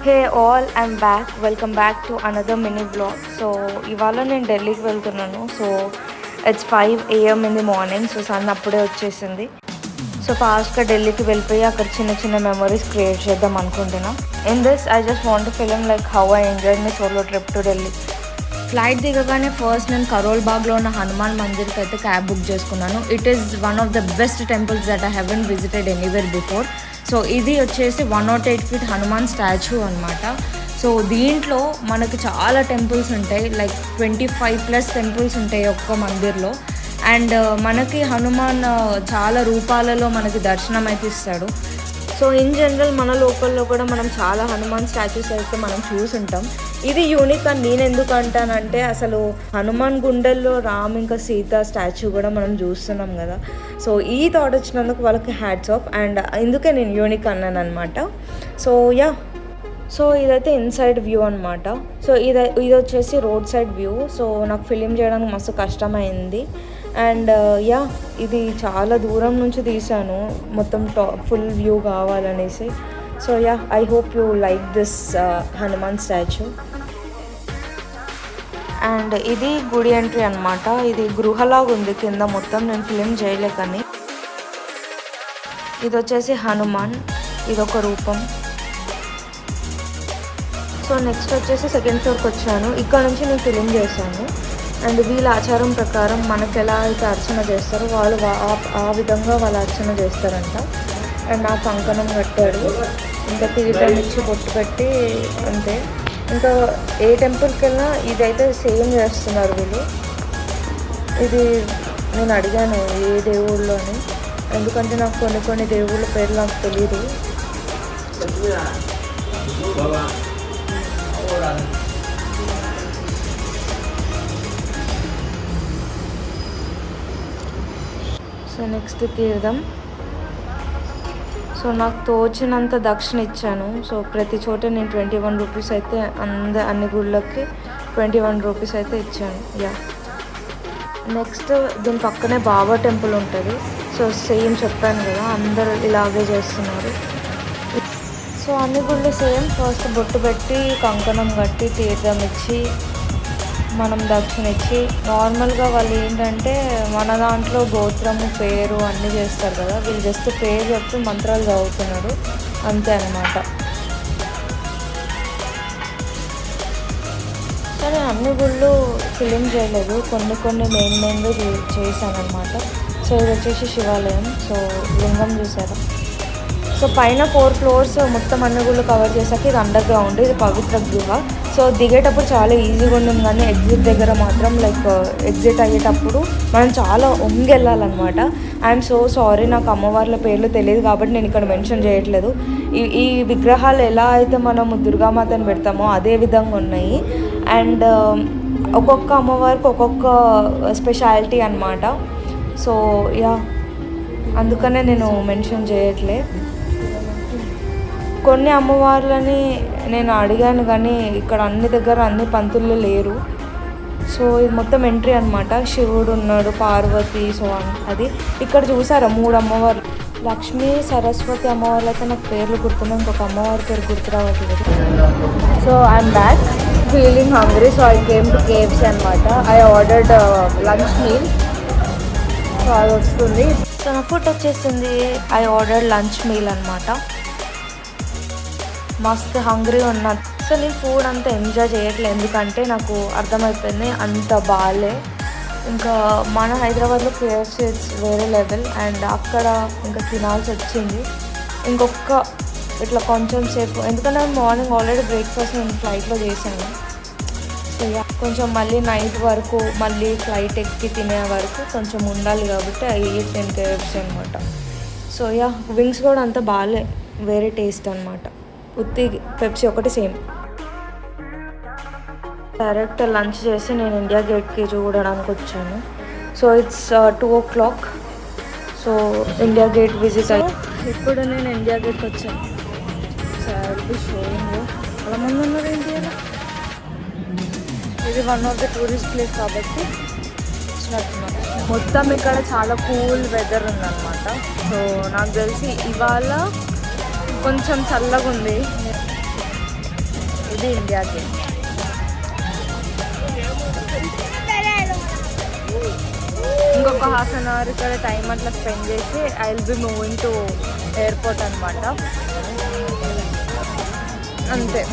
Hey all I'm back. Welcome back to another mini blog. So ఇవాళ నేను ఢిల్లీకి వెళ్తున్నాను. So it's 5 AM in the morning. So sun అప్పుడే వచ్చేసింది. So ఫాస్ట్గా ఢిల్లీకి వెళ్ళిపోయి అక్కడ చిన్న చిన్న మెమరీస్ క్రియేట్ చేద్దాం అనుకుంటున్నాం. In this I just want to film like how I enjoyed my solo trip to Delhi. Flight దిగగానే ఫస్ట్ నేను కరోల్ బాగ్లో ఉన్న హనుమాన్ మందిర్కి అయితే క్యాబ్ బుక్ చేసుకున్నాను. It is one of the best temples that I haven't visited anywhere before. So ఇది వచ్చేసి 108 feet Hanuman statue అనమాట. సో దీంట్లో మనకి చాలా టెంపుల్స్ ఉంటాయి, లైక్ 25+ టెంపుల్స్ ఉంటాయి ఒక్క మందిర్లో. అండ్ మనకి హనుమాన్ చాలా రూపాలలో మనకి దర్శనం అయితే ఇస్తాడు. సో ఇన్ జనరల్ మన లోకల్లో కూడా మనం చాలా హనుమాన్ స్టాచ్యూస్ అయితే మనం చూసుంటాం. ఇది యూనిక్ అని నేను ఎందుకు అంటానంటే, అసలు హనుమాన్ గుండెల్లో రామ్ ఇంకా సీత స్టాచ్యూ కూడా మనం చూస్తున్నాం కదా. సో ఈ థాట్ వచ్చినందుకు వాళ్ళకి హ్యాట్స్ ఆఫ్. అండ్ ఇందుకే నేను యూనిక్ అన్నాను అనమాట. సో యా, సో ఇదైతే ఇన్సైడ్ వ్యూ అనమాట. సో ఇది వచ్చేసి రోడ్ సైడ్ వ్యూ. సో నాకు ఫిలిం చేయడానికి మస్తు కష్టమైంది. అండ్ యా, ఇది చాలా దూరం నుంచి తీసాను, మొత్తం ఫుల్ వ్యూ కావాలనేసి. So yeah, I hope you like this Hanuman statue. And ఇది గుడి ఎంట్రీ అనమాట. ఇది గృహలాగా ఉంది కింద మొత్తం, నేను ఫిలిం చేయలేకని. ఇది వచ్చేసి హనుమాన్, ఇదొక రూపం. సో నెక్స్ట్ వచ్చేసి సెకండ్ ఫ్లోర్కి వచ్చాను. ఇక్కడ నుంచి నేను ఫిలిం చేశాను. అండ్ వీళ్ళ ఆచారం ప్రకారం మనకు ఎలా అయితే అర్చన చేస్తారో వాళ్ళు ఆ విధంగా వాళ్ళు అర్చన చేస్తారంట. అండ్ ఆ కంకణం కట్టాడు, ఇంకా తీర్థం ఇచ్చి బొట్టు పెట్టి అంతే. ఇంకా ఏ టెంపుల్కి వెళ్ళినా ఇదైతే సేమ్ చేస్తున్నారు వీళ్ళు. ఇది నేను అడిగాను ఏ దేవుళ్ళు అని, ఎందుకంటే నాకు కొన్ని దేవుళ్ళ పేర్లు నాకు తెలీదు. సో నెక్స్ట్ తీర్థం. సో నాకు తోచినంత దక్షిణ ఇచ్చాను. సో ప్రతి చోట నేను 21 రూపీస్ అయితే అన్ని గుళ్ళకి 21 రూపీస్ అయితే ఇచ్చాను. యా, నెక్స్ట్ దీని పక్కనే బాబా టెంపుల్ ఉంటుంది. సో సేమ్ చెప్పాను కదా, అందరూ ఇలాగే చేస్తున్నారు. సో అన్ని గుళ్ళు సేమ్. ఫస్ట్ బొట్టు పెట్టి కంకణం కట్టి తీర్థం ఇచ్చి మనం దక్షిణ ఇచ్చి, నార్మల్గా వాళ్ళు ఏంటంటే మన దాంట్లో గోత్రము పేరు అన్నీ చేస్తారు కదా, వీళ్ళు జస్ట్ పేరు చెప్తూ మంత్రాలు చదువుతున్నారు అంతే అనమాట. కానీ అన్ని గుళ్ళు ఫిలిం చేయలేదు, కొన్ని మెయిన్గా చేశాను అనమాట. సో ఇది వచ్చేసి శివాలయం. సో లింగం చూసారా. సో పైన 4 floors మొత్తం అన్ని గుళ్ళు కవర్ చేశాక ఇది అండర్ గ్రౌండ్, ఇది పవిత్ర గృహ. సో దిగేటప్పుడు చాలా ఈజీగా ఉంటుంది, కానీ ఎగ్జిట్ దగ్గర మాత్రం లైక్ ఎగ్జిట్ అయ్యేటప్పుడు మనం చాలా వంగి వెళ్ళాలన్నమాట. ఐఎమ్ సో సారీ, నాకు అమ్మవార్ల పేర్లు తెలియదు కాబట్టి నేను ఇక్కడ మెన్షన్ చేయట్లేదు. ఈ విగ్రహాలు ఎలా అయితే మనము దుర్గామాతను పెడతామో అదే విధంగా ఉన్నాయి. అండ్ ఒక్కొక్క అమ్మవారికి ఒక్కొక్క స్పెషాలిటీ అనమాట. సో యా, అందుకనే నేను మెన్షన్ చేయట్లే. కొన్ని అమ్మవార్లని నేను అడిగాను కానీ ఇక్కడ అన్ని దగ్గర అన్ని పంతులు లేరు. సో ఇది మొత్తం ఎంట్రీ అనమాట. శివుడు ఉన్నాడు, పార్వతి, సో అది. ఇక్కడ చూసారా 3 అమ్మవార్లు, లక్ష్మీ సరస్వతి అమ్మవార్లు అయితే నాకు పేర్లు గుర్తున్నాయి, ఇంకొక అమ్మవారి పేరు గుర్తు రావట్లేదు. So I'm back feeling hungry. So I came to KFC అనమాట. I ordered lunch meal. So అది వస్తుంది. సో నా ఫుడ్ వచ్చేసింది. ఐ ఆర్డర్డ్ లంచ్ మీల్ అనమాట. మస్తు హంగ్రీ ఉన్నా. సో నేను ఫుడ్ అంతా ఎంజాయ్ చేయట్లేదు, ఎందుకంటే నాకు అర్థమైపోయింది అంత బాగాలే. ఇంకా మన హైదరాబాద్లో KFC ఇట్స్ వేరే లెవెల్. అండ్ అక్కడ ఇంకా తినాల్సి వచ్చింది ఇంకొక ఇట్లా కొంచెం సేపు, ఎందుకంటే మార్నింగ్ ఆల్రెడీ బ్రేక్ఫాస్ట్ నేను ఫ్లైట్లో చేశాను. సో కొంచెం మళ్ళీ నైట్ వరకు మళ్ళీ ఫ్లైట్ ఎక్కి తినే వరకు కొంచెం ఉండాలి కాబట్టి ఐ ఈట్ ఇన్ KFC అనమాట. సో యా, వింగ్స్ కూడా అంత బాగాలే, వేరే టేస్ట్ అనమాట. ఉత్తి పెప్సీ ఒకటి సేమ్. డైరెక్ట్ లంచ్ చేసి నేను ఇండియా గేట్కి చూడడానికి వచ్చాను. So it's 2 o'clock. So India gate visit అయ్యి ఇప్పుడు నేను ఇండియా గేట్కి వచ్చాను. సార్ షోయింగ్ చాలా మంది ఉన్నారు ఇండియాలో. ఇది one of the tourist place కాబట్టి వచ్చినట్టున్నాను. మొత్తం ఇక్కడ చాలా కూల్ వెదర్ ఉందన్నమాట. సో నాకు తెలిసి ఇవాళ కొంచెం చల్లగా ఉంది. ఇది ఇండియా గేట్. ఇంకొక హాఫ్ అన్ అవర్ ఇక్కడ టైం అట్లా స్పెండ్ చేసి I will be moving to airport అనమాట. అంతే.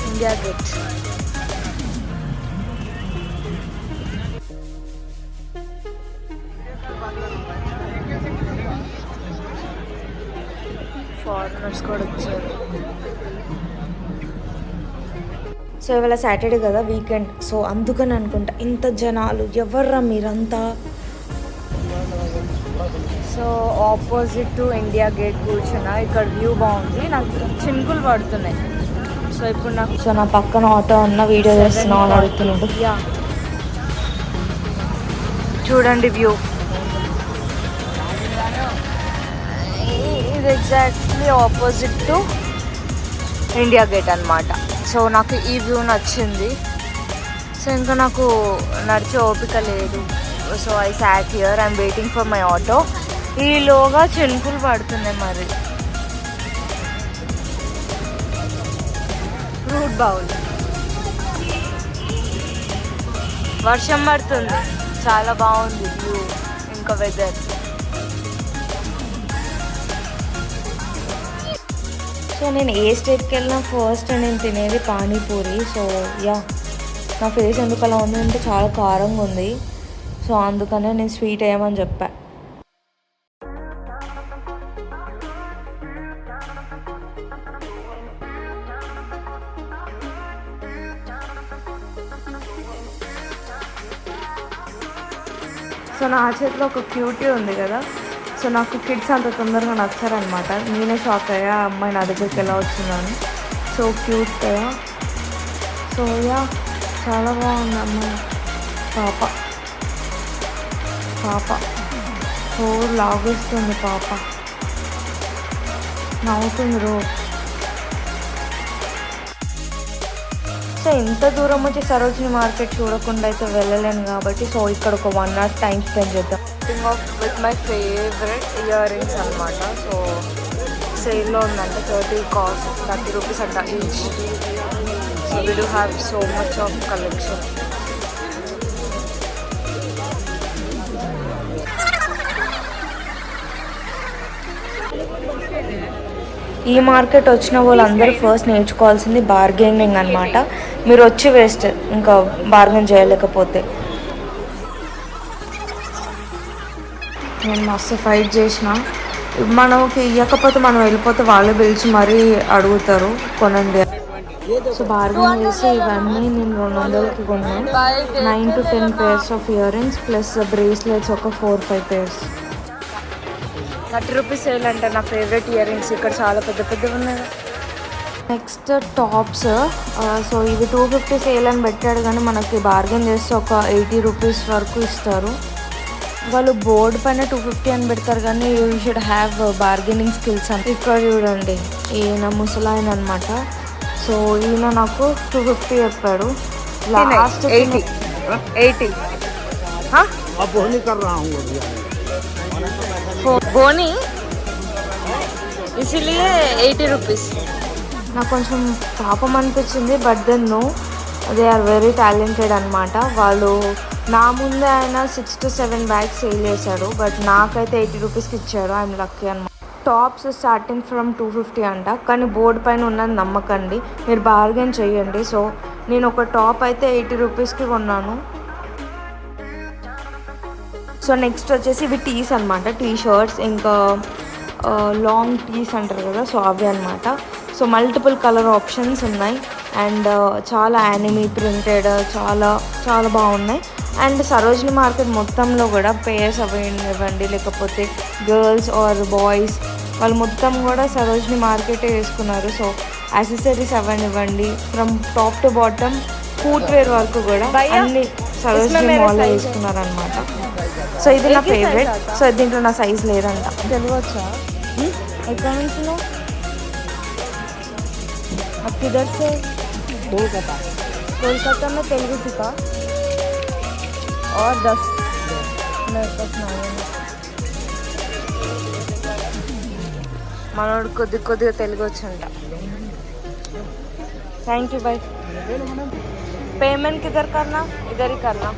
India gate. ఫారినర్స్ కూడా వచ్చారు. సో ఇవాళ సాటర్డే కదా, వీకెండ్. సో అందుకని అనుకుంటా ఇంత జనాలు. ఎవర్రా మీరంతా? So opposite to India gate కూర్చున్నా. ఇక్కడ వ్యూ బాగుంది. నాకు చినుకులు పడుతున్నాయి. సో ఇప్పుడు నా పక్కన ఆటో అన్న వీడియో చేస్తున్నావు అని అడుగుతున్నాడు. చూడండి వ్యూ. ఇది exactly opposite to India gate అనమాట. సో నాకు ఈ వ్యూ నచ్చింది. సో ఇంకా నాకు నడిచే ఓపిక లేదు. So I sat here, I'm waiting for my auto. ఈలోగా చినుకులు పడుతున్నాయి. మరి ఫ్రూట్ బౌల్, వర్షం పడుతుంది. చాలా బాగుంది వ్యూ, ఇంకా వెదర్. సో నేను ఏ స్టేట్కి వెళ్ళినా ఫస్ట్ నేను తినేది పానీపూరి. సో నా ఫేస్ ఎందుకు అలా ఉంది అంటే చాలా కారంగా ఉంది. సో అందుకనే నేను స్వీట్ వేయమని చెప్పా. సో నా చేతిలో ఒక క్యూటీ ఉంది కదా. సో నాకు కిడ్స్ అంత తొందరగా నచ్చారనమాట. నేనే షాక్ అయ్యా, అమ్మాయి నా దగ్గరికి ఎలా వచ్చిందని. సో క్యూట్ కదా. సో చాలా బాగుంది అమ్మాయి. పాప లాగేస్తుంది. పాప నవ్వుతుంది రోజు. సో ఇంత దూరం వచ్చి సరోజిని మార్కెట్ చూడకుండా అయితే వెళ్ళలేను కాబట్టి సో ఇక్కడ ఒక 1 hour టైం స్పెండ్ చేద్దాం. Thing of with my favourite ear rings అనమాట. సో సేల్లో ఉందంట. 30 రూపీస్ అంట each. So we do have so much of collection. ఈ మార్కెట్ వచ్చిన వాళ్ళందరూ ఫస్ట్ నేర్చుకోవాల్సింది బార్గెనింగ్ అనమాట. మీరు వచ్చి వేస్ట్ ఇంకా బార్గెన్ చేయలేకపోతే. నేను మస్తు ఫైట్ చేసిన. మనకి ఇవ్వకపోతే మనం వెళ్ళిపోతే వాళ్ళే పిలిచి మరీ అడుగుతారు కొనండి. సో బార్గెన్ చేసి ఇవన్నీ నేను 200కి కొన్నాను. 9 to 10 pairs of ear rings plus bracelets ఒక 4-5 pairs. 30 రూపీస్ సేల్ అంటే నా ఫేవరెట్ ఇయర్ రింగ్స్. ఇక్కడ చాలా పెద్దవి ఉన్నాయి. Next tops. సో ఇవి 250 సేల్ అని పెట్టాడు కానీ మనకి బార్గెన్ చేస్తే ఒక 80 రూపీస్ వరకు ఇస్తారు. వాళ్ళు బోర్డు పైన 250 అని పెడతారు కానీ you should have bargaining skills అని. ఇక్కడ చూడండి, ఈయన ముసలాయన అనమాట. సో ఈయన నాకు 250 చెప్పాడు. లాస్ట్ 80 బోని ఇసిలియే 80 రూపీస్. నాకు కొంచెం పాపం అనిపించింది. But then no, they are very talented అనమాట. వాళ్ళు నా ముందే ఆయన 6 to 7 bags సేల్ చేశాడు. బట్ నాకైతే 80 రూపీస్కి ఇచ్చాడు. ఐఎమ్ లక్కీ అనమాట. టాప్స్ స్టార్టింగ్ ఫ్రమ్ 250 అంట. కానీ బోర్డు పైన ఉన్నది నమ్మకండి, మీరు బార్గెన్ చేయండి. సో నేను ఒక టాప్ అయితే 80 రూపీస్కి కొన్నాను. సో నెక్స్ట్ వచ్చేసి ఇవి టీస్ అనమాట. టీ షర్ట్స్ ఇంకా లాంగ్ టీస్ అంటారు కదా, సో అవి అనమాట. సో మల్టిపుల్ కలర్ ఆప్షన్స్ ఉన్నాయి అండ్ చాలా యానిమీ ప్రింటెడ్, చాలా బాగున్నాయి. అండ్ సరోజిని మార్కెట్ మొత్తంలో కూడా పేర్స్ అవ్వండి లేకపోతే గర్ల్స్ ఆర్ బాయ్స్ వాళ్ళు మొత్తం కూడా సరోజిని మార్కెటే వేసుకున్నారు. సో యాక్సెసరీస్ అవ్వండి from top to bottom footwear వరకు కూడా అన్ని సరోజిని మాల్లో వేసుకున్నారు అనమాట. సో ఇది నా ఫేవరెట్. సో దీంట్లో నా సైజ్ లేదంట. తెలియవచ్చా ఎక్కడ నుంచి? अब किधर से? कोलकाता में तेलुगु सीखा और 10 మనోడు కొద్దిగా తెలుగు వచ్చంట. थैंक यू भाई. पेमेंट किधर करना? इधर ही करना.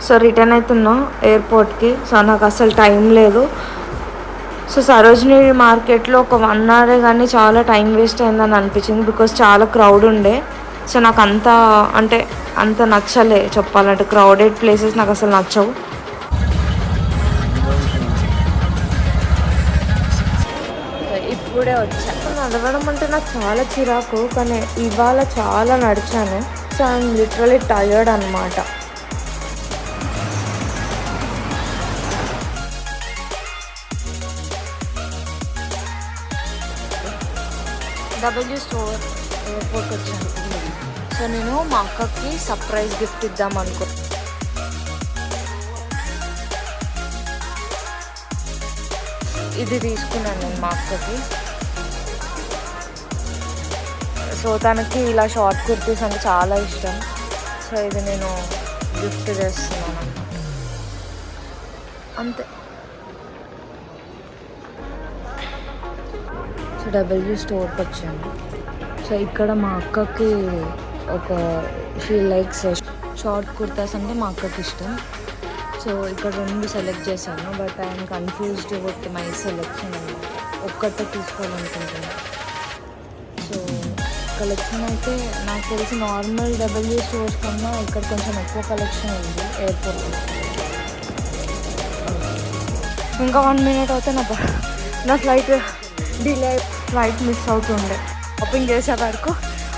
సో రిటర్న్ అవుతున్నాం ఎయిర్పోర్ట్కి. సో నాకు అసలు టైం లేదు. సో సరోజినీ మార్కెట్లో ఒక 1 అవరే కానీ చాలా టైం వేస్ట్ అయిందని అనిపించింది. బికాస్ చాలా క్రౌడ్ ఉండే. సో నాకు అంత నచ్చలే చెప్పాలంటే. క్రౌడెడ్ ప్లేసెస్ నాకు అసలు నచ్చవు. ఇప్పుడే వచ్చా. నడవడం అంటే నాకు చాలా చిరాకు, కానీ ఇవాళ చాలా నడిచాను. సో ఐఎమ్ లిటరలీ టయర్డ్ అనమాట. డబ్ల్యూ స్టోర్ ఎయిర్పోర్ట్కి వచ్చాను. సో నేను మా అక్కకి సర్ప్రైజ్ గిఫ్ట్ ఇద్దాం అనుకో. ఇది తీసుకున్నాను నేను మా అక్కకి. సో తనకి ఇలా షార్ట్ కుర్తీస్ అంటే చాలా ఇష్టం. సో ఇది నేను గిఫ్ట్ చేస్తున్నాను అంతే. సో డబ్ల్యూ స్టోర్కి వచ్చాను. సో ఇక్కడ మా అక్కకి ఒక షీ లైక్స్ షార్ట్ కుర్తాస్ అంటే మా అక్కకి ఇష్టం. సో ఇక్కడ 2 సెలెక్ట్ చేశాను. But I'm confused with my selection. ఒక్కటే తీసుకోవాలనుకుంటున్నాను. సో కలెక్షన్ అయితే నాకు తెలిసి నార్మల్ డబ్ల్యూ స్టోర్స్ కన్నా ఇక్కడ కొంచెం ఎక్కువ కలెక్షన్ ఉంది ఎయిర్పోర్ట్లో. ఇంకా 1 మినిట్ అయితే నా ఫ్లైట్ డిలే, ఫ్లైట్ మిస్ అవుతుండే. షాపింగ్ చేసే వరకు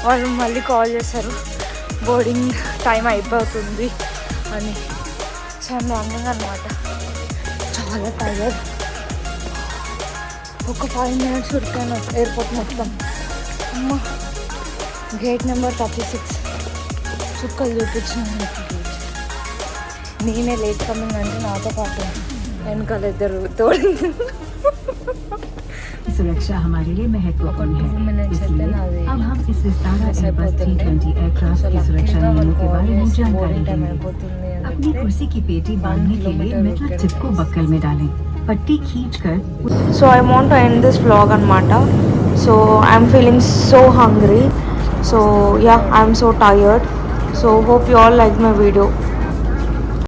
వాళ్ళు మళ్ళీ కాల్ చేశారు, బోర్డింగ్ టైం అయిపోతుంది అని. చాలా రన్నింగ్ అనమాట. చాలా టైర్డ్. ఒక 5 మినిట్స్ ఉరికాను ఎయిర్పోర్ట్ మొత్తం. అమ్మ, గేట్ నెంబర్ 36 చుక్కలు చూపించింది. నేనే లేట్ కమింగ్ అంటే నాతో పాటు వెనకాల 2 తోడు. सुरक्षा हमारे लिए महत्वपूर्ण है, इसलिए अब हम इस विस्तारा एयरबस 320 एयरक्राफ्ट की सुरक्षा नियमों के बारे में जानकारी देंगे. अपनी कुर्सी की पेटी बांधने के लिए मेटल टिप को बक्कल में डालें. पट्टी खींचकर. So I want to end this vlog anamata. So I'm feeling so hungry. So yeah, I'm so tired. So hope you all like my video.